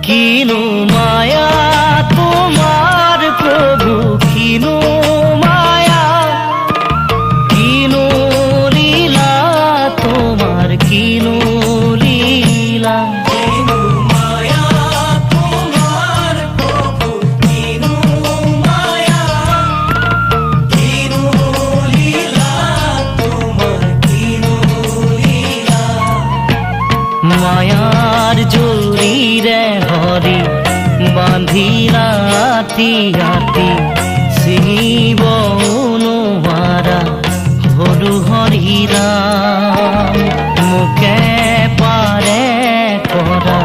কিনো মায়া তোমার প্রভু, কিনো মায়া, কিনো লীলা তোমার, কিনো লীলা। কিনো মায়া তোমার প্রভু, কিনো মায়া, কিনো লীলা তোমার, কিনো লীলা। মায়ার জরিরে হরি বাঁধি রাতি রাতি, শিব অনুমারা হলু হরিরাম। মুখে পারে করা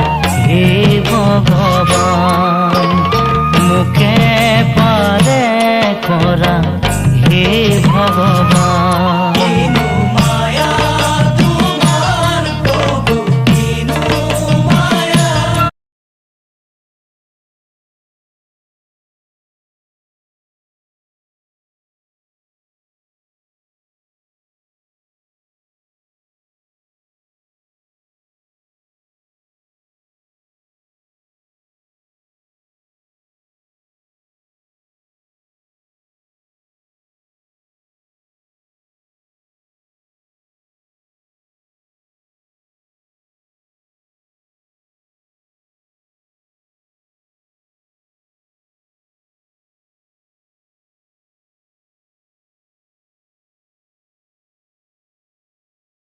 হে ভগবান, মুখে পারে করা হে ভগবান।